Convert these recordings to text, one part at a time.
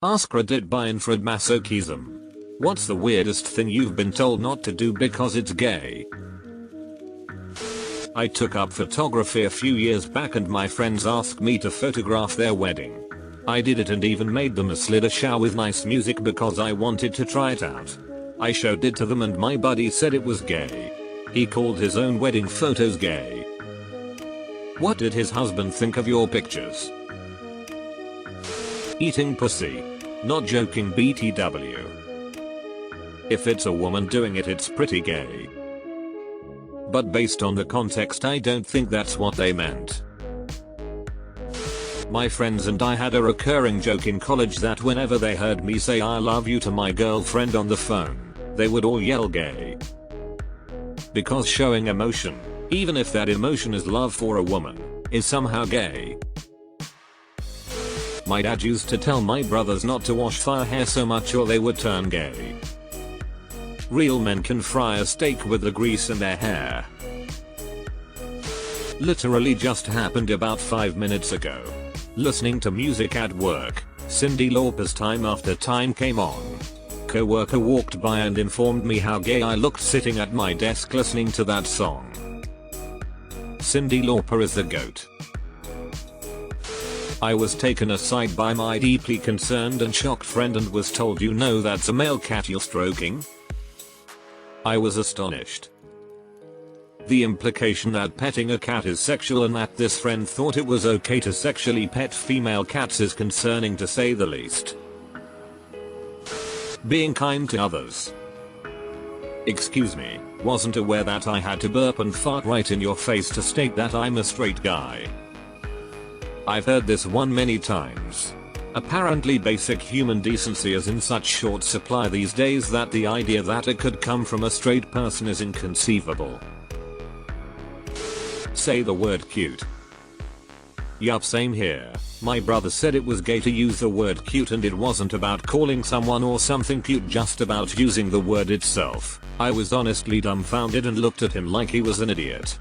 AskReddit by infrared masochism. What's the weirdest thing you've been told not to do because it's gay? I took up photography a few years back and my friends asked me to photograph their wedding. I did it and even made them a slidder shower with nice music because I wanted to try it out. I showed it to them and my buddy said it was gay. He called his own wedding photos gay. What did his husband think of your pictures? Eating pussy. Not joking BTW. If it's a woman doing it, it's pretty gay. But based on the context, I don't think that's what they meant. My friends and I had a recurring joke in college that whenever they heard me say I love you to my girlfriend on the phone, they would all yell gay. Because showing emotion, even if that emotion is love for a woman, is somehow gay. My dad used to tell my brothers not to wash their hair so much or they would turn gay. Real men can fry a steak with the grease in their hair. Literally just happened about 5 minutes ago. Listening to music at work, Cyndi Lauper's Time After Time came on. Coworker walked by and informed me how gay I looked sitting at my desk listening to that song. Cyndi Lauper is the GOAT. I was taken aside by my deeply concerned and shocked friend and was told, "You know that's a male cat you're stroking?" I was astonished. The implication that petting a cat is sexual and that this friend thought it was okay to sexually pet female cats is concerning to say the least. Being kind to others. Excuse me, wasn't aware that I had to burp and fart right in your face to state that I'm a straight guy. I've heard this one many times. Apparently basic human decency is in such short supply these days that the idea that it could come from a straight person is inconceivable. Say the word cute. Yup, same here. My brother said it was gay to use the word cute and it wasn't about calling someone or something cute, just about using the word itself. I was honestly dumbfounded and looked at him like he was an idiot.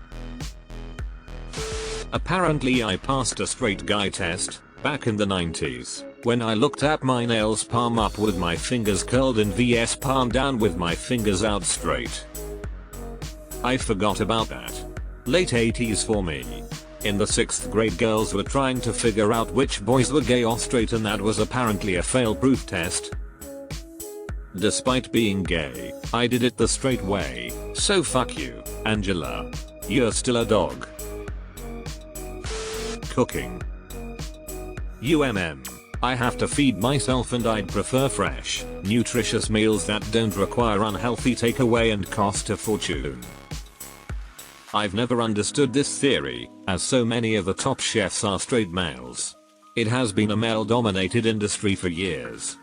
Apparently I passed a straight guy test back in the 90s when I looked at my nails palm up with my fingers curled in vs palm down with my fingers out straight. I forgot about that. Late 80s for me. In the 6th grade, girls were trying to figure out which boys were gay or straight and that was apparently a fail-proof test. Despite being gay, I did it the straight way, so fuck you, Angela. You're still a dog. Cooking. I have to feed myself and I'd prefer fresh, nutritious meals that don't require unhealthy takeaway and cost a fortune. I've never understood this theory, as so many of the top chefs are straight males. It has been a male-dominated industry for years.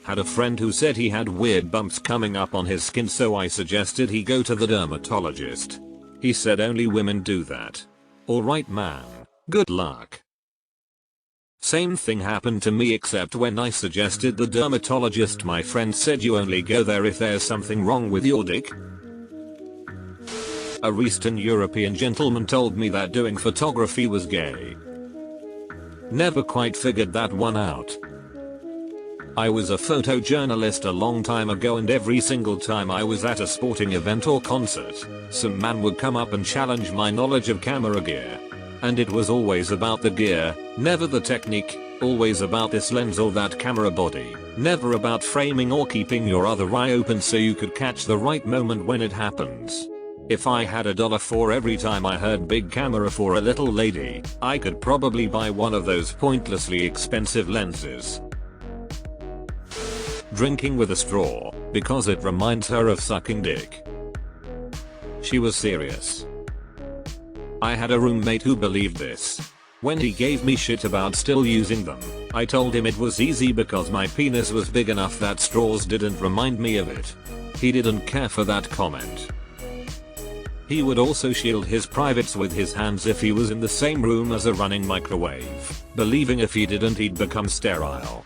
Had a friend who said he had weird bumps coming up on his skin, so I suggested he go to the dermatologist. He said only women do that. Alright man, good luck. Same thing happened to me, except when I suggested the dermatologist, my friend said you only go there if there's something wrong with your dick. A Eastern European gentleman told me that doing photography was gay. Never quite figured that one out. I was a photojournalist a long time ago and every single time I was at a sporting event or concert, some man would come up and challenge my knowledge of camera gear. And it was always about the gear, never the technique, always about this lens or that camera body, never about framing or keeping your other eye open so you could catch the right moment when it happens. If I had $1 for every time I heard big camera for a little lady, I could probably buy one of those pointlessly expensive lenses. Drinking with a straw, because it reminds her of sucking dick. She was serious. I had a roommate who believed this. When he gave me shit about still using them, I told him it was easy because my penis was big enough that straws didn't remind me of it. He didn't care for that comment. He would also shield his privates with his hands if he was in the same room as a running microwave, believing if he didn't he'd become sterile.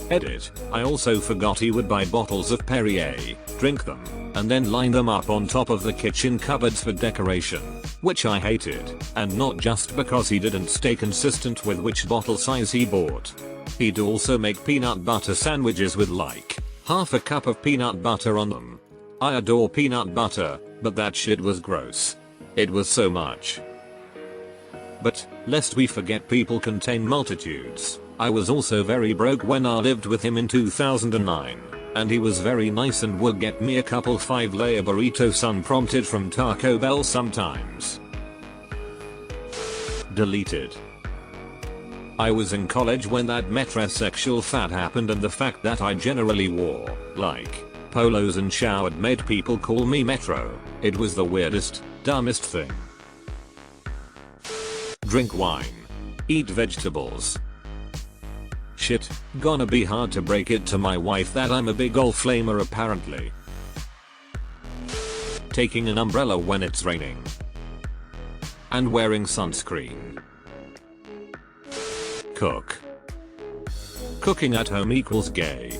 Edit. I also forgot he would buy bottles of Perrier, drink them, and then line them up on top of the kitchen cupboards for decoration. which I hated, and not just because he didn't stay consistent with which bottle size he bought. He'd also make peanut butter sandwiches with like half a cup of peanut butter on them. I adore peanut butter, but that shit was gross. It was so much. But, lest we forget people contain multitudes, I was also very broke when I lived with him in 2009. And he was very nice and would get me a couple 5-layer burritos unprompted from Taco Bell sometimes. Deleted. I was in college when that metrosexual fad happened, and the fact that I generally wore, like, polos and showered made people call me Metro. It was the weirdest, dumbest thing. Drink wine. Eat vegetables. Shit, gonna be hard to break it to my wife that I'm a big ol' flamer apparently. Taking an umbrella when it's raining. And wearing sunscreen. Cook. Cooking at home equals gay.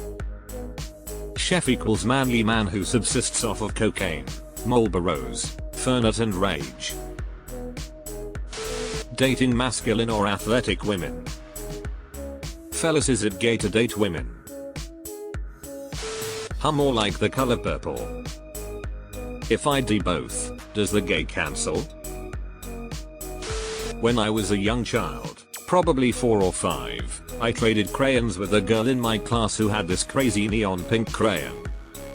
Chef equals manly man who subsists off of cocaine, Marlboros, Fernet and rage. Dating masculine or athletic women. Fellas, is it gay to date women? Hum or like the color purple? If I do both, does the gay cancel? When I was a young child, probably 4 or 5, I traded crayons with a girl in my class who had this crazy neon pink crayon.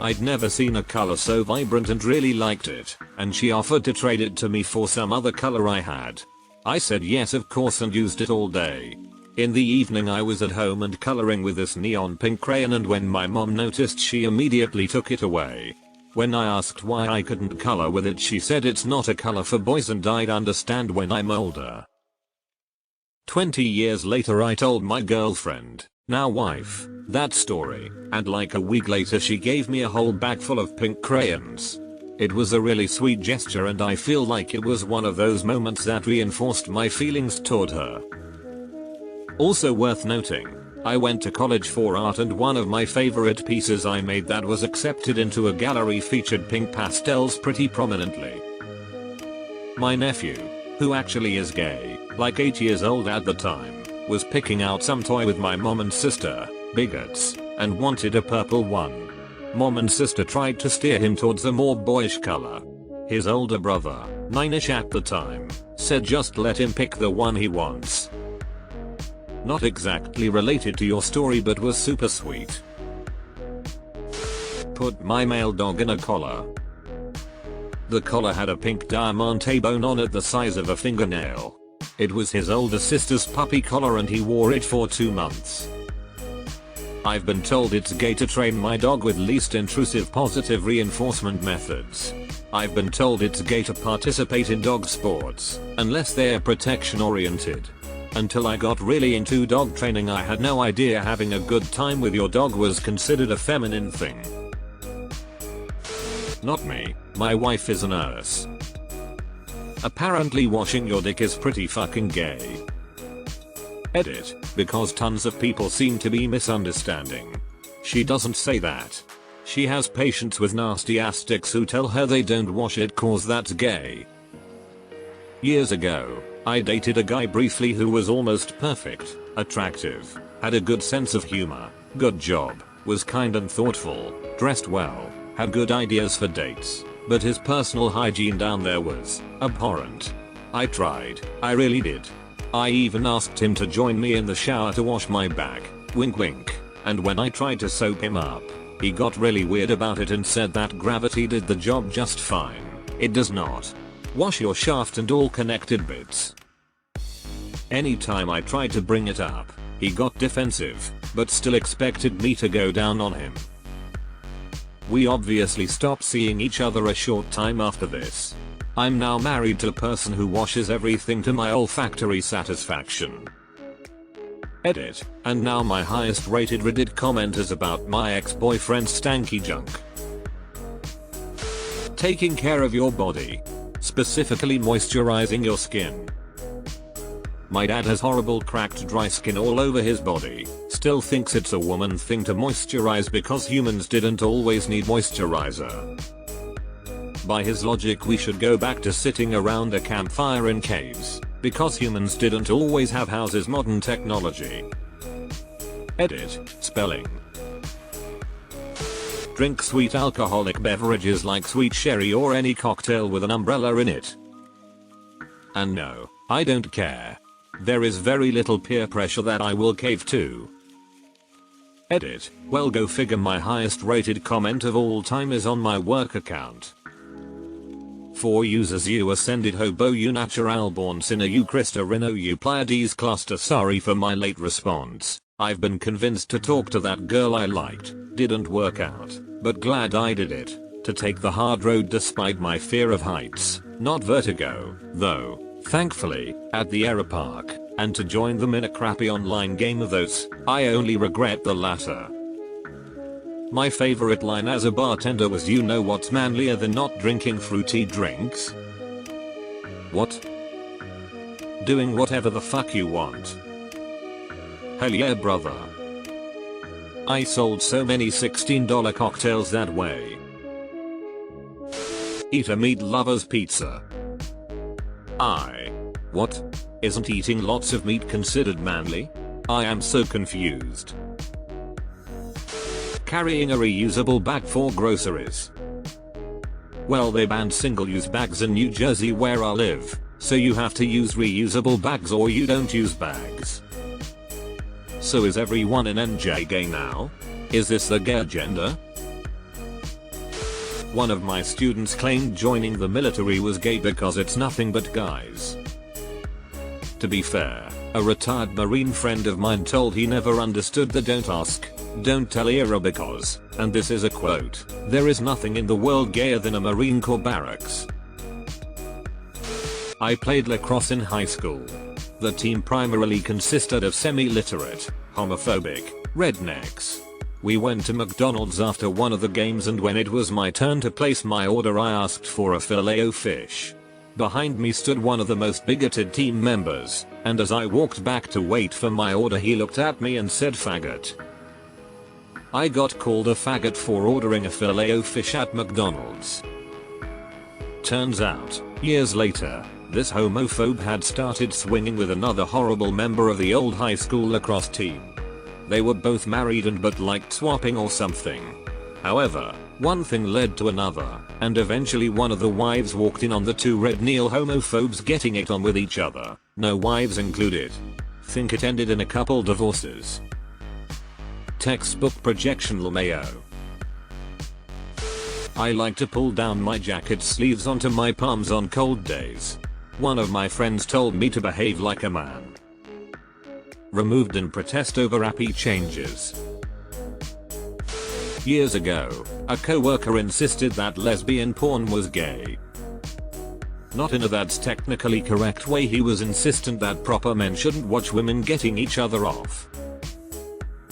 I'd never seen a color so vibrant and really liked it, and she offered to trade it to me for some other color I had. I said yes of course and used it all day. In the evening I was at home and coloring with this neon pink crayon, and when my mom noticed she immediately took it away. When I asked why I couldn't color with it, she said it's not a color for boys and I'd understand when I'm older. 20 years later I told my girlfriend, now wife, that story, and like a week later she gave me a whole bag full of pink crayons. It was a really sweet gesture and I feel like it was one of those moments that reinforced my feelings toward her. Also worth noting, I went to college for art, and one of my favorite pieces I made that was accepted into a gallery featured pink pastels pretty prominently. My nephew, who actually is gay, like 8 years old at the time, was picking out some toy with my mom and sister, bigots, and wanted a purple one. Mom and sister tried to steer him towards a more boyish color. His older brother, 9ish at the time, said just let him pick the one he wants. Not exactly related to your story but was super sweet. Put my male dog in a collar. The collar had a pink diamante bone on it the size of a fingernail. It was his older sister's puppy collar and he wore it for 2 months. I've been told it's gay to train my dog with least intrusive positive reinforcement methods. I've been told it's gay to participate in dog sports, unless they're protection oriented. Until I got really into dog training I had no idea having a good time with your dog was considered a feminine thing. Not me, my wife is a nurse. Apparently washing your dick is pretty fucking gay. Edit, because tons of people seem to be misunderstanding. She doesn't say that. She has patients with nasty ass dicks who tell her they don't wash it cause that's gay. Years ago, I dated a guy briefly who was almost perfect, attractive, had a good sense of humor, good job, was kind and thoughtful, dressed well, had good ideas for dates, but his personal hygiene down there was abhorrent. I tried, I really did. I even asked him to join me in the shower to wash my back, wink wink, and when I tried to soap him up, he got really weird about it and said that gravity did the job just fine. It does not. Wash your shaft and all connected bits. Anytime I tried to bring it up, he got defensive, but still expected me to go down on him. We obviously stopped seeing each other a short time after this. I'm now married to a person who washes everything to my olfactory satisfaction. Edit, and now my highest rated Reddit comment is about my ex-boyfriend's stanky junk. Taking care of your body. Specifically moisturizing your skin. My dad has horrible cracked dry skin all over his body, still thinks it's a woman thing to moisturize because humans didn't always need moisturizer. By his logic we should go back to sitting around a campfire in caves, because humans didn't always have houses modern technology. Edit. Spelling. Drink sweet alcoholic beverages like sweet sherry or any cocktail with an umbrella in it. And no, I don't care. There is very little peer pressure that I will cave to. Edit. Well, go figure, my highest rated comment of all time is on my work account. 4 users: you ascended hobo, you natural born sinner, you Krista Reno, you Pleiades cluster. Sorry for my late response. I've been convinced to talk to that girl I liked. Didn't work out, but glad I did it. To take the hard road despite my fear of heights. Not vertigo, though, thankfully, at the Aero Park. And to join them in a crappy online game of those. I only regret the latter. My favorite line as a bartender was, you know what's manlier than not drinking fruity drinks? What? Doing whatever the fuck you want. Hell yeah, brother. I sold so many $16 cocktails that way. Eat a meat lover's pizza. What? Isn't eating lots of meat considered manly? I am so confused. Carrying a reusable bag for groceries. Well, they banned single-use bags in New Jersey where I live, so you have to use reusable bags or you don't use bags. So is everyone in NJ gay now? Is this the gay agenda? One of my students claimed joining the military was gay because it's nothing but guys. To be fair, a retired Marine friend of mine told he never understood the don't ask, don't tell era because, and this is a quote, there is nothing in the world gayer than a Marine Corps barracks. I played lacrosse in high school. The team primarily consisted of semi-literate, homophobic, rednecks. We went to McDonald's after one of the games, and when it was my turn to place my order I asked for a Filet-O-Fish. Behind me stood one of the most bigoted team members, and as I walked back to wait for my order he looked at me and said faggot. I got called a faggot for ordering a Filet-O-Fish at McDonald's. Turns out, years later, this homophobe had started swinging with another horrible member of the old high school lacrosse team. They were both married and but liked swapping or something. However, one thing led to another, and eventually one of the wives walked in on the two red Neil homophobes getting it on with each other, no wives included. Think it ended in a couple divorces. Textbook projection LMAO. I like to pull down my jacket sleeves onto my palms on cold days. One of my friends told me to behave like a man. Removed in protest over appy changes. Years ago, a coworker insisted that lesbian porn was gay. Not in a that's technically correct way, he was insistent that proper men shouldn't watch women getting each other off.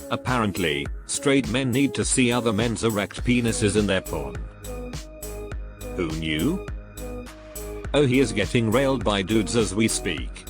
Apparently, straight men need to see other men's erect penises in their porn. Who knew? Oh, he is getting railed by dudes as we speak.